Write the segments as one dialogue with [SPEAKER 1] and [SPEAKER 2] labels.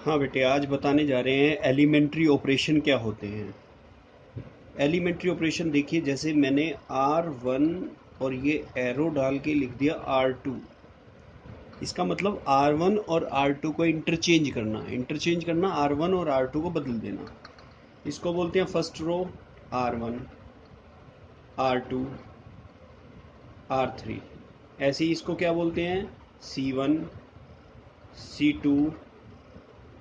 [SPEAKER 1] हाँ बेटे, आज बताने जा रहे हैं एलिमेंट्री ऑपरेशन क्या होते हैं। एलिमेंट्री ऑपरेशन देखिए, जैसे मैंने R1 और ये एरो डाल के लिख दिया R2। इसका मतलब R1 और R2 को इंटरचेंज करना R1 और R2 को बदल देना। इसको बोलते हैं first row R1, R2, R3। ऐसे ही इसको क्या बोलते हैं, C1, C2,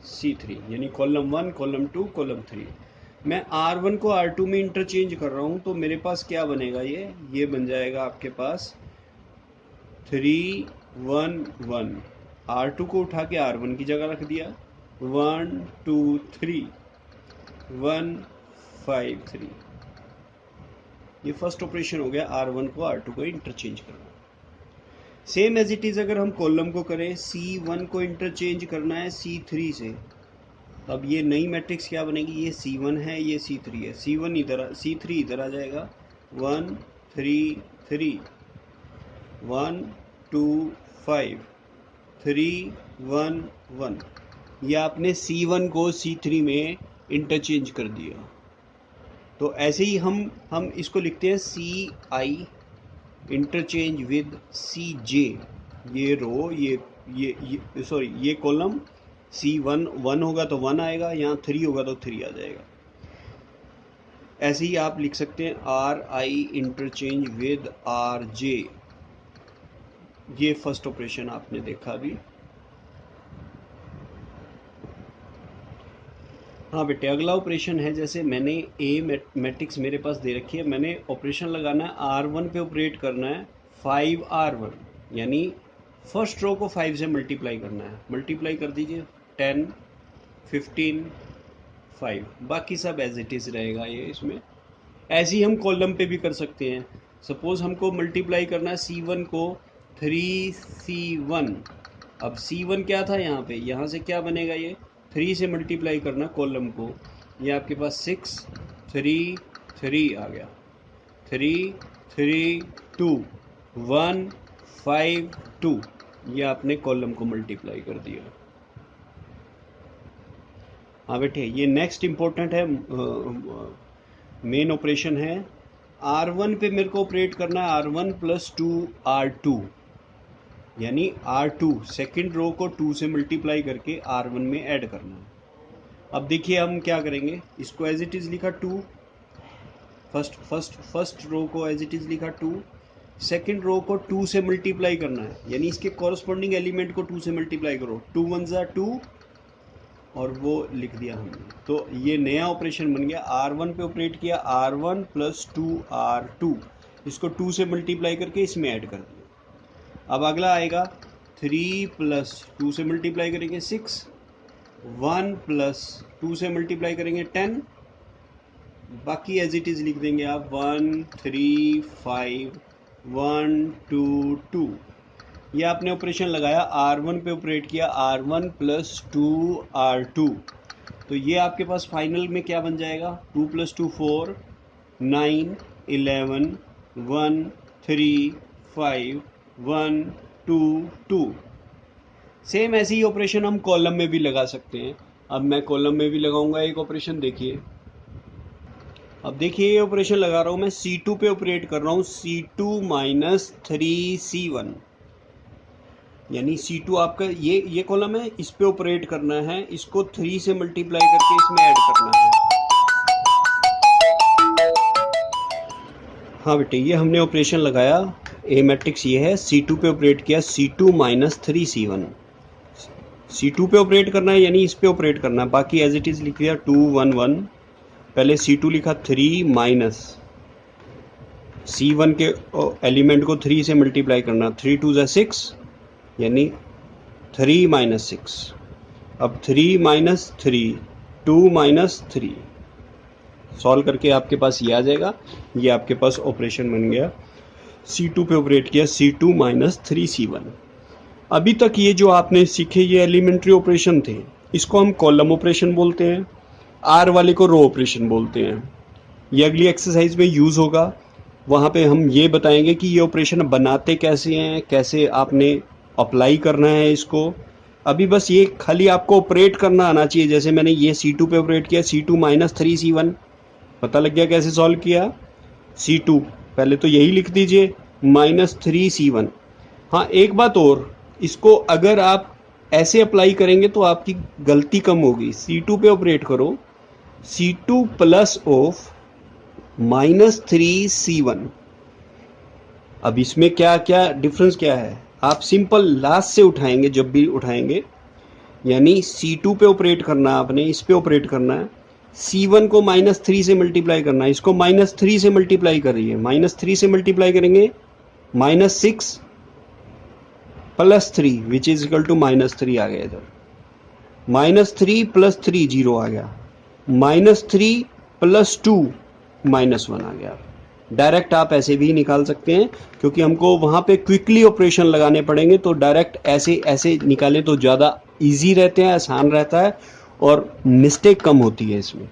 [SPEAKER 1] C3, यानी कॉलम 1, कॉलम 2, कॉलम 3। मैं R1 को R2 में इंटरचेंज कर रहा हूँ तो मेरे पास क्या बनेगा, ये बन जाएगा आपके पास 3 1 1। R2 को उठा के R1 की जगह रख दिया, 1 2 3 1 5 3। ये फर्स्ट ऑपरेशन हो गया, R1 को R2 को इंटरचेंज करना। सेम एज इट इज अगर हम कॉलम को करें, C1 को इंटरचेंज करना है C3 से, अब ये नई मैट्रिक्स क्या बनेगी, ये C1 है, ये C3 है, C1 इधर, C3 इधर आ जाएगा, 1 3 3 1 2 5 3 1 1। ये आपने C1 को C3 में इंटरचेंज कर दिया। तो ऐसे ही हम इसको लिखते हैं CI इंटरचेंज विद CJ। ये रो, ये सॉरी, ये कॉलम C1 1 होगा तो 1 आएगा, यहाँ 3 होगा तो 3 आ जाएगा। ऐसे ही आप लिख सकते हैं RI इंटरचेंज विद RJ। ये फर्स्ट ऑपरेशन आपने देखा अभी। हाँ बेटे, अगला ऑपरेशन है, जैसे मैंने ए मैट्रिक्स मेरे पास दे रखी है, मैंने ऑपरेशन लगाना है R1 पे ऑपरेट करना है 5R1, यानी फर्स्ट रो को 5 से मल्टीप्लाई करना है। मल्टीप्लाई कर दीजिए, 10 15 5, बाकी सब एज इट इज़ रहेगा ये इसमें। ऐसे ही हम कॉलम पे भी कर सकते हैं। सपोज हमको मल्टीप्लाई करना है C1 को 3C1। अब C1 क्या था यहाँ पे, यहाँ से क्या बनेगा, ये 3 से मल्टीप्लाई करना कॉलम को, ये आपके पास 6 3 3 आ गया, 3 3 2 1 5 2। ये आपने कॉलम को मल्टीप्लाई कर दिया। हाँ बेटे, ये नेक्स्ट इम्पोर्टेंट है, मेन ऑपरेशन है। R1 पे मेरे को ऑपरेट करना है R1 प्लस 2R2, यानी R2 सेकेंड रो को 2 से मल्टीप्लाई करके R1 में ऐड करना है। अब देखिए हम क्या करेंगे, इसको एज इट इज़ लिखा 2, फर्स्ट रो को एज इट इज़ लिखा 2, सेकेंड रो को 2 से मल्टीप्लाई करना है, यानी इसके कॉरस्पॉन्डिंग एलिमेंट को 2 से मल्टीप्लाई करो, 2 1 ज़ा 2, और वो लिख दिया हमने। तो ये नया ऑपरेशन बन गया, R1 पे ऑपरेट किया, R1 प्लस 2R2, इसको 2 से मल्टीप्लाई करके इसमें ऐड कर दिया। अब अगला आएगा 3 प्लस 2 से मल्टीप्लाई करेंगे 6, 1 प्लस 2 से मल्टीप्लाई करेंगे 10, बाकी एज इट इज़ लिख देंगे आप, 1 3 5 1 2 2। ये आपने ऑपरेशन लगाया, R1 पे ऑपरेट किया, R1 प्लस 2R2, तो ये आपके पास फाइनल में क्या बन जाएगा, 2 प्लस 2 4 9 11 1 3 5 1 2 2। सेम ऐसे ही ऑपरेशन हम कॉलम में भी लगा सकते हैं। अब मैं कॉलम में भी लगाऊंगा एक ऑपरेशन, देखिए। अब देखिए ये ऑपरेशन लगा रहा हूँ मैं, C2 पे ऑपरेट कर रहा हूँ, C2 माइनस 3C1, यानी C2 आपका ये कॉलम है, इस पे ऑपरेट करना है, इसको 3 से मल्टीप्लाई करके इसमें ऐड करना है। हाँ बेटे, ये हमने ऑपरेशन लगाया, ए मैट्रिक्स ये है, C2 पे ऑपरेट किया, C2 माइनस 3C1। C2 पे ऑपरेट करना है, यानी इस पे ऑपरेट करना है, बाकी एज इट इज़ लिख दिया 2 1 1। पहले C2 लिखा, 3 माइनस C1 के एलिमेंट को 3 से मल्टीप्लाई करना, 3 2 ज़ा 6, यानी 3 माइनस 6। अब 3 माइनस 3, 2 माइनस 3, सॉल्व करके आपके पास ये आ जाएगा। ये आपके पास ऑपरेशन बन गया, C2 पे ऑपरेट किया, C2 माइनस 3C1। अभी तक ये जो आपने सीखे ये एलिमेंट्री ऑपरेशन थे, इसको हम कॉलम ऑपरेशन बोलते हैं, R वाले को रो ऑपरेशन बोलते हैं। ये अगली एक्सरसाइज में यूज़ होगा, वहाँ पे हम ये बताएंगे कि ये ऑपरेशन बनाते कैसे हैं, कैसे आपने अप्लाई करना है इसको, अभी बस ये खाली आपको ऑपरेट करना आना चाहिए। जैसे मैंने ये C2 पे ऑपरेट किया, C2 माइनस 3C1, पता लग गया कैसे सॉल्व किया। C2 पहले तो यही लिख दीजिए, माइनस 3C1। हाँ, एक बात और, इसको अगर आप ऐसे अप्लाई करेंगे तो आपकी गलती कम होगी। C2 पे ऑपरेट करो, C2 plus of minus 3C1। अब इसमें क्या क्या डिफरेंस क्या है, आप सिंपल लास्ट से उठाएंगे जब भी उठाएंगे, यानी C2 पे ऑपरेट करना है आपने, इस पे ऑपरेट करना है, C1 को माइनस 3 से मल्टीप्लाई करना है, इसको माइनस 3 से मल्टीप्लाई करिए, माइनस 3 से मल्टीप्लाई करेंगे minus 6 plus 3 which is equal to minus 3 आ गया इधर, माइनस 3 प्लस 3 जीरो आ गया, माइनस 3 प्लस 2 माइनस 1 आ गया। डायरेक्ट आप ऐसे भी निकाल सकते हैं, क्योंकि हमको वहां पे क्विकली ऑपरेशन लगाने पड़ेंगे, तो डायरेक्ट ऐसे ऐसे निकालें तो ज़्यादा इजी रहते हैं, आसान रहता है और मिस्टेक कम होती है इसमें।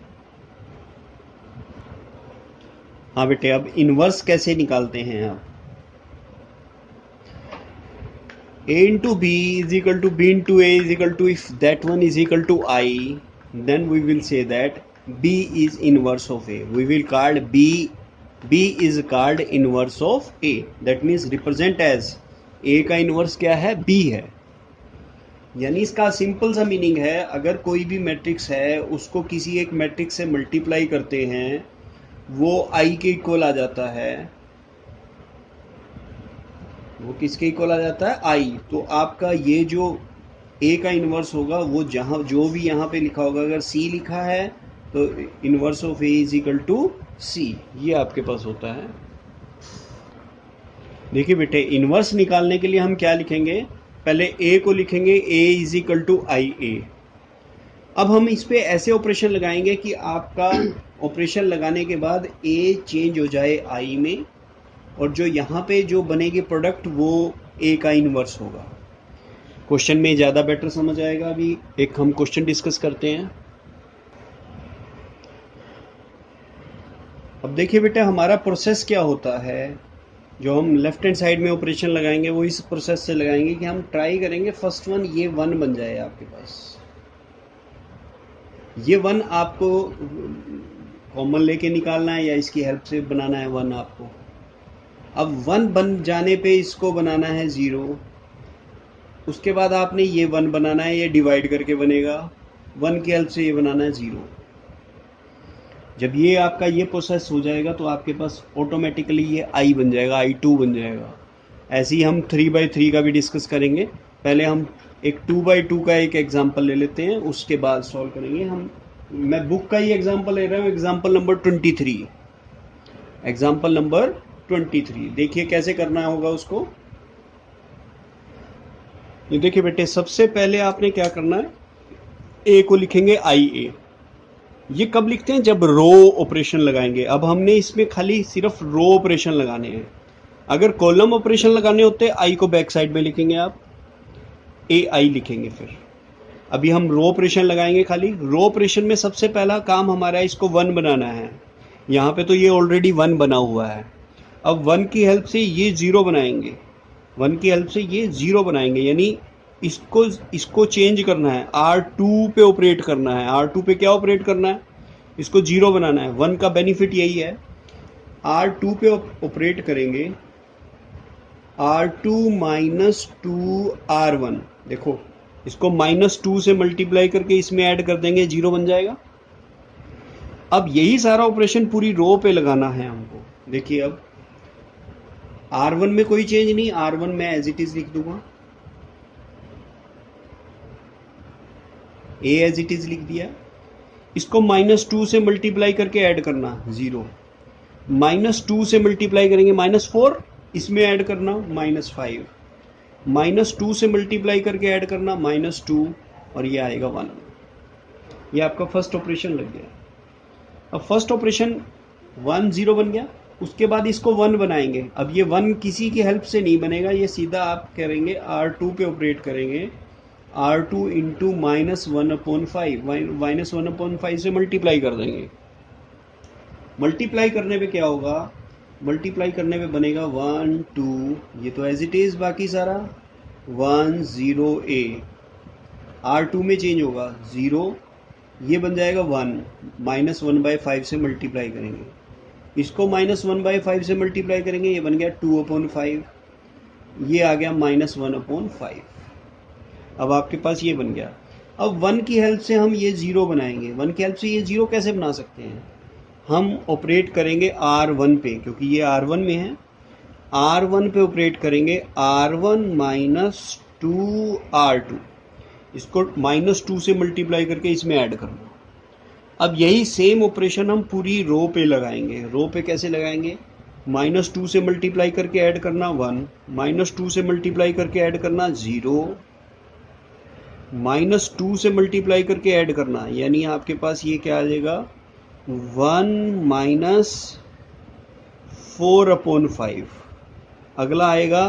[SPEAKER 1] हाँ बेटे, अब इनवर्स कैसे निकालते हैं आप। a into b is equal to b into a is equal to, if that one is equal to I, then we will say that b is inverse of a. We will call b is called inverse of a. That means represent as a का inverse क्या है, b है। यानी इसका simple सा meaning है, अगर कोई भी मैट्रिक्स है उसको किसी एक मैट्रिक्स से मल्टीप्लाई करते हैं, वो I के इक्वल आ जाता है, वो किसके इक्वल आ जाता है, I। तो आपका ये जो A का इन्वर्स होगा, वो जहाँ जो भी यहाँ पे लिखा होगा, अगर C लिखा है तो inverse of A is equal to C, ये आपके पास होता है। देखिए बेटे, इन्वर्स निकालने के लिए हम क्या लिखेंगे, पहले A को लिखेंगे A is equal to IA। अब हम इस पे ऐसे ऑपरेशन लगाएंगे कि आपका ऑपरेशन लगाने के बाद A चेंज हो जाए I में, और जो यहाँ पे जो बनेगी प्रोडक्ट वो A का इन्वर्स होगा। क्वेश्चन में ज़्यादा बेटर समझ आएगा। अभी एक हम क्वेश्चन डिस्कस करते हैं। अब देखिए बेटा, हमारा प्रोसेस क्या होता है, जो हम लेफ्ट हैंड साइड में ऑपरेशन लगाएंगे वो इस प्रोसेस से लगाएंगे कि हम ट्राई करेंगे फर्स्ट वन ये 1 बन जाए आपके पास। ये 1 आपको कॉमन लेके निकालना है या इसकी हेल्प से बनाना है 1 आपको। अब 1 बन जाने पे इसको बनाना है 0, उसके बाद आपने ये 1 बनाना है, ये डिवाइड करके बनेगा, 1 की हेल्प से ये बनाना है 0। जब ये आपका ये प्रोसेस हो जाएगा तो आपके पास ऑटोमेटिकली ये I बन जाएगा, I2 बन जाएगा। ऐसे ही हम 3/3 का भी डिस्कस करेंगे। पहले हम एक 2/2 का एक एग्जांपल ले लेते हैं, उसके बाद सॉल्व करेंगे हम। मैं बुक का ही एग्जांपल ले रहा हूँ, एग्जांपल नंबर 23। एग्जांपल नंबर 23 देखिए कैसे करना होगा उसको। ये देखिए बेटे, सबसे पहले आपने क्या करना है, A को लिखेंगे IA। ये कब लिखते हैं, जब रो ऑपरेशन लगाएंगे। अब हमने इसमें खाली सिर्फ रो ऑपरेशन लगाने हैं। अगर कॉलम ऑपरेशन लगाने होते हैं I को बैक साइड में लिखेंगे, आप AI लिखेंगे। फिर अभी हम रो ऑपरेशन लगाएंगे। खाली रो ऑपरेशन में सबसे पहला काम हमारा है इसको 1 बनाना है। यहाँ पे तो ये ऑलरेडी 1 बना हुआ है। अब 1 की हेल्प से ये 0 बनाएंगे, 1 की हेल्प से ये 0 बनाएंगे, यानी इसको चेंज करना है, R2 पे ऑपरेट करना है। R2 पे क्या ऑपरेट करना है, इसको 0 बनाना है। 1 का बेनिफिट यही है, R2 पे ऑपरेट करेंगे, R2 माइनस 2R1। देखो, इसको -2 से मल्टीप्लाई करके इसमें ऐड कर देंगे, 0 बन जाएगा। अब यही सारा ऑपरेशन पूरी रो पे लगाना है हमको। देखिए, अब R1 में कोई चेंज नहीं, R1 में एज इट इज लिख दूंगा, A एज इट इज लिख दिया। इसको -2 से मल्टीप्लाई करके ऐड करना 0, -2 से मल्टीप्लाई करेंगे -4, इसमें ऐड करना -5, -2 से मल्टीप्लाई करके ऐड करना -2, और ये आएगा 1। ये आपका फर्स्ट ऑपरेशन लग गया। अब फर्स्ट ऑपरेशन 1 0 बन गया। उसके बाद इसको 1 बनाएंगे। अब ये 1 किसी की हेल्प से नहीं बनेगा, ये सीधा आप करेंगे R2 पे ऑपरेट करेंगे, R2 इंटू -1/5, -1/5 से मल्टीप्लाई कर देंगे। मल्टीप्लाई करने पे क्या होगा, मल्टीप्लाई करने पे बनेगा 1 2, ये तो एज इट इज बाकी सारा 1 0 A। R2 में चेंज होगा 0, ये बन जाएगा 1, -1/5 से मल्टीप्लाई करेंगे, इसको -1/5 से मल्टीप्लाई करेंगे, ये बन गया 2/5, ये आ गया -1/5। अब आपके पास ये बन गया। अब 1 की हेल्प से हम ये 0 बनाएंगे। 1 की हेल्प से ये 0 कैसे बना सकते हैं? हम ऑपरेट करेंगे R1 पे, क्योंकि ये R1 में है। R1 पे ऑपरेट करेंगे, R1 - 2R2, इसको -2 से मल्टीप्लाई करके इसमें ऐड करना। अब यही सेम ऑपरेशन हम पूरी रो पे लगाएंगे। रो पे कैसे लगाएंगे? -2 से मल्टीप्लाई करके ऐड करना 1, -2 से मल्टीप्लाई करके ऐड करना 0, -2 से मल्टीप्लाई करके ऐड करना, यानी आपके पास ये क्या आ जाएगा 1 - 4/5। अगला आएगा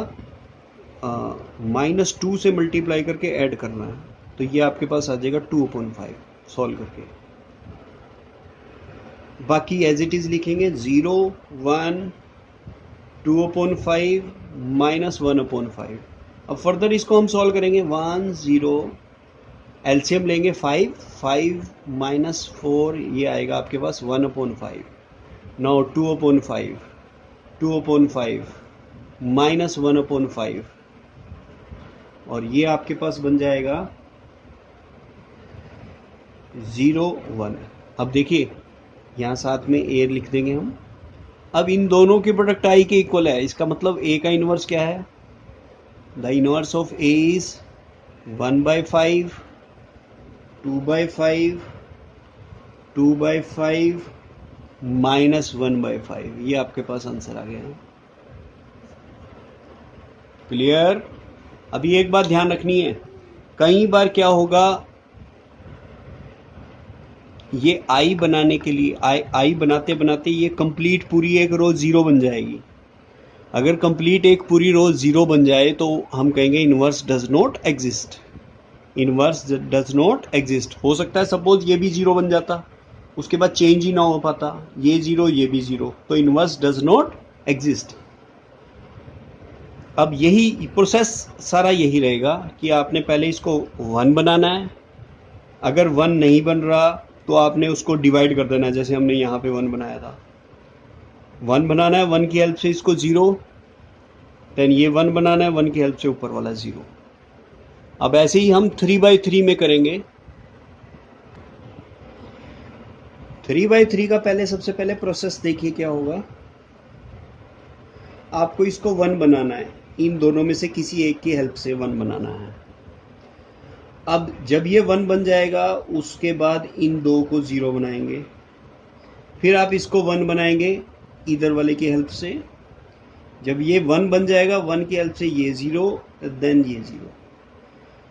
[SPEAKER 1] -2 से मल्टीप्लाई करके ऐड करना है, तो ये आपके पास आ जाएगा 2/5 सॉल्व करके। बाकी एज इट इज लिखेंगे 0, 1, 2/5 -1/5। अब फर्दर इसको हम सॉल्व करेंगे 1, 0, एलसीएम लेंगे 5 - 4, ये आएगा आपके पास 1/5। नाउ 2/5 -1/5, और ये आपके पास बन जाएगा 0, 1। अब देखिए यहाँ साथ में ए लिख देंगे हम। अब इन दोनों के प्रोडक्ट आई के इक्वल है, इसका मतलब ए का इनवर्स क्या है? The inverse of A is 1/5, 2/5, 2/5 -1/5। ये आपके पास आंसर आ गया है। क्लियर? अभी एक बात ध्यान रखनी है, कई बार क्या होगा, ये आई बनाने के लिए आई बनाते बनाते ये कंप्लीट पूरी एक रो 0 बन जाएगी। अगर कंप्लीट एक पूरी रो 0 बन जाए तो हम कहेंगे inverse does not exist. Inverse does not exist. हो सकता है सपोज ये भी 0 बन जाता, उसके बाद चेंज ही ना हो पाता, ये 0 ये भी 0, तो इनवर्स डज नॉट एग्जिस्ट। अब यही प्रोसेस सारा यही रहेगा कि आपने पहले इसको 1 बनाना है, अगर 1 नहीं बन रहा तो आपने उसको डिवाइड कर देना है, जैसे हमने यहाँ पे 1 बनाया था। 1 बनाना है, 1 की हेल्प से इसको 0, देन ये 1 बनाना है, 1 की हेल्प से ऊपर वाला 0। अब ऐसे ही हम 3/3 में करेंगे। 3/3 का पहले सबसे पहले प्रोसेस देखिए क्या होगा। आपको इसको 1 बनाना है, इन दोनों में से किसी एक की हेल्प से 1 बनाना है। अब जब ये 1 बन जाएगा उसके बाद इन दो को 0 बनाएंगे, फिर आप इसको 1 बनाएंगे इधर वाले की हेल्प से। जब ये 1 बन जाएगा 1 की हेल्प से ये 0, देन ये 0,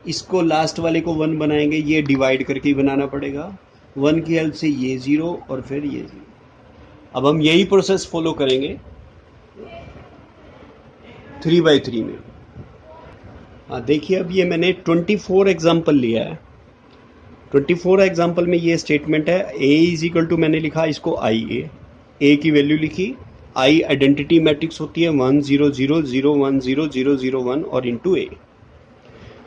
[SPEAKER 1] इसको लास्ट वाले को 1 बनाएंगे, ये डिवाइड करके ही बनाना पड़ेगा। 1 की हेल्प से ये 0 और फिर ये 0। अब हम यही प्रोसेस फॉलो करेंगे 3/3 में। हाँ देखिए, अब ये मैंने 24 एग्जाम्पल लिया है। 24 एग्जाम्पल में ये स्टेटमेंट है, ए इज इक्वल टू, मैंने लिखा इसको आई ए की वैल्यू लिखी। आई आइडेंटिटी मैट्रिक्स होती है 1 0 0 0 1 0 0 0 1 और इंटू ए।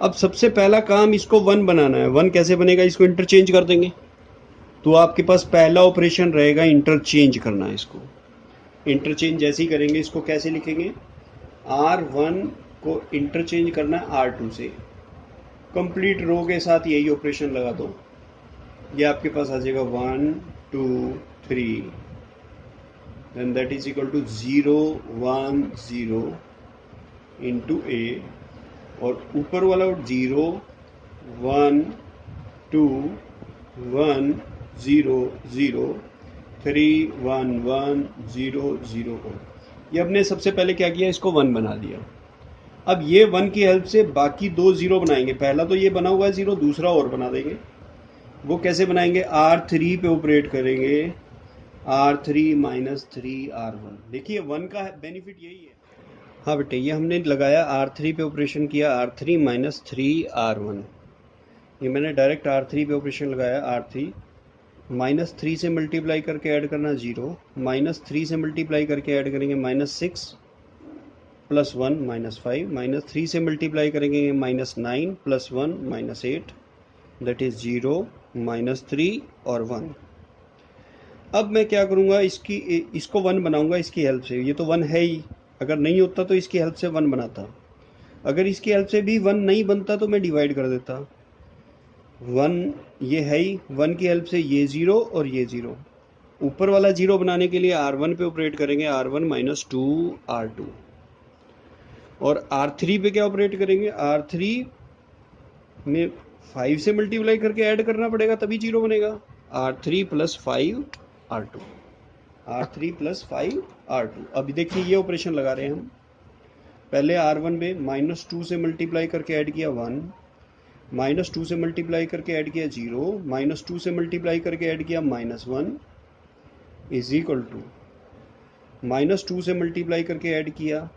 [SPEAKER 1] अब सबसे पहला काम इसको 1 बनाना है। 1 कैसे बनेगा? इसको इंटरचेंज कर देंगे, तो आपके पास पहला ऑपरेशन रहेगा इंटरचेंज करना है। इसको इंटरचेंज जैसे ही करेंगे, इसको कैसे लिखेंगे? R1 को इंटरचेंज करना है R2 से। कंप्लीट रो के साथ यही ऑपरेशन लगा दो, ये आपके पास आ जाएगा 1 2 3, then that is equal to 0 1 0 into a, और ऊपर वाला 0 1 2 1 0 0 3 1 1 0 0 1। ये हमने सबसे पहले क्या किया, इसको 1 बना दिया। अब ये 1 की हेल्प से बाकी दो 0 बनाएंगे। पहला तो ये बना हुआ है 0, दूसरा और बना देंगे। वो कैसे बनाएंगे? R3 पे ऑपरेट करेंगे, R3 - 3R1। देखिए 1 का बेनिफिट यही है। हाँ बेटे, ये हमने लगाया R3 पे ऑपरेशन किया, R3 - 3R1। ये मैंने डायरेक्ट R3 पे ऑपरेशन लगाया। R3 -3 से मल्टीप्लाई करके ऐड करना 0, -3 से मल्टीप्लाई करके ऐड करेंगे -6 +1 -5, -3 से मल्टीप्लाई करेंगे -9 +1 -8, दैट इज 0 -3 और 1। अब मैं क्या करूँगा, इसको 1 बनाऊंगा इसकी हेल्प से। ये तो 1 है ही, अगर नहीं होता तो इसकी हेल्प से 1 बनाता। अगर इसकी हेल्प से भी 1 नहीं बनता तो मैं डिवाइड कर देता। 1 ये है ही, 1 की हेल्प से ये 0 और ये 0। ऊपर वाला 0 बनाने के लिए R1 पे ऑपरेट करेंगे, R1 - 2 R2। और R3 पे क्या ऑपरेट करेंगे, R3 में 5 से मल्टीप्लाई करके ऐड करना पड़ेगा तभी 0 बनेगा। R3 + 5 R2, R3 + 5 R2। अभी देखिए ये ऑपरेशन लगा रहे हैं हम। पहले R1 में -2 से मल्टीप्लाई करके ऐड किया 1, -2 से मल्टीप्लाई करके ऐड किया 0, -2 से मल्टीप्लाई करके ऐड किया -1 इज इक्वल टू -2 से मल्टीप्लाई करके ऐड किया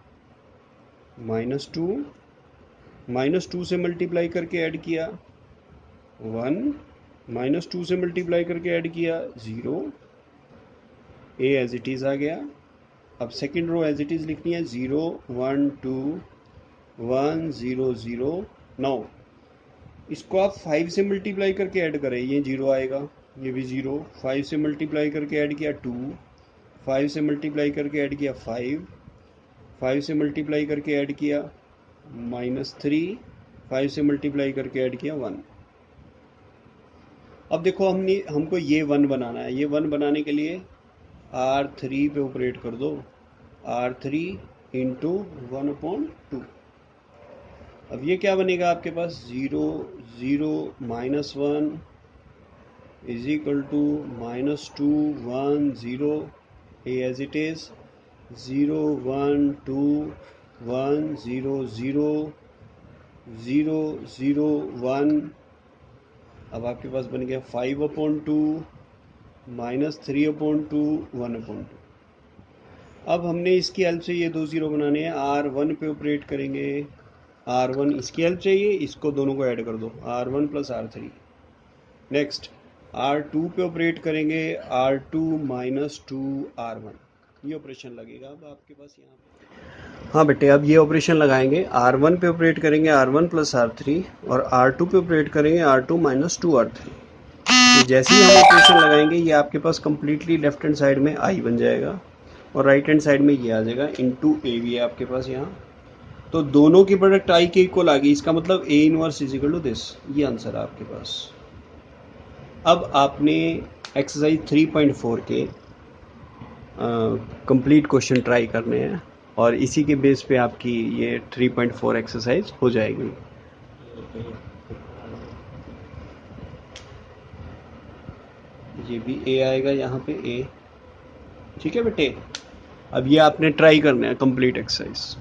[SPEAKER 1] -2, -2 से मल्टीप्लाई करके ऐड किया 1, -2 से मल्टीप्लाई करके ऐड किया 0। ए एज इट इज़ आ गया। अब second row as it is लिखनी है, 0 1 2 1 0 0। 9 इसको आप 5 से मल्टीप्लाई करके ऐड करें, ये 0 आएगा, ये भी 0। 5 से मल्टीप्लाई करके ऐड किया 2, 5 से मल्टीप्लाई करके ऐड किया 5, 5 से मल्टीप्लाई करके ऐड किया -3, 5 से मल्टीप्लाई करके ऐड किया 1। अब देखो हमको ये 1 बनाना है। ये 1 बनाने के लिए R3 पे ऑपरेट कर दो, R3 × 1/2। अब ये क्या बनेगा आपके पास, 0 0 -1 is equal to -2 1 0। A as it is 0 1 2 1 0 0 0 0 1। अब आपके पास बन गया 5/2 -3/2 1/2। अब हमने इसकी हेल्प से ये 2 0 बनाने हैं। R1 पे ऑपरेट करेंगे, R1 इसकी हेल्प चाहिए, इसको दोनों को ऐड कर दो, R1 + R3। नेक्स्ट R2 पे ऑपरेट करेंगे, R2 - 2 R1। ये ऑपरेशन लगेगा अब आपके पास यहाँ पे। हाँ बेटे, अब ये ऑपरेशन लगाएंगे। R1 पे ऑपरेट करेंगे, R1 + R3, और R2 पे ऑपरेट करेंगे, R2 - 2 R3। तो जैसे ही हम ऑपरेशन लगाएंगे ये आपके पास कम्प्लीटली लेफ्ट हैंड साइड में I बन जाएगा और राइट हैंड साइड में ये आ जाएगा × A भी है आपके पास यहाँ। तो दोनों की प्रोडक्ट I के इक्वल आ गई। इसका मतलब A 1 is equal to this. ये आंसर है आपके पास। अब आपने एक्सरसाइज 3.4 के कंप्लीट क्वेश्चन ट्राई करने हैं और इसी के बेस पे आपकी ये 3.4 एक्सरसाइज हो जाएगी। ये भी A आएगा यहाँ पे A। ठीक है बेटे, अब ये आपने ट्राई करना है कंप्लीट एक्सरसाइज।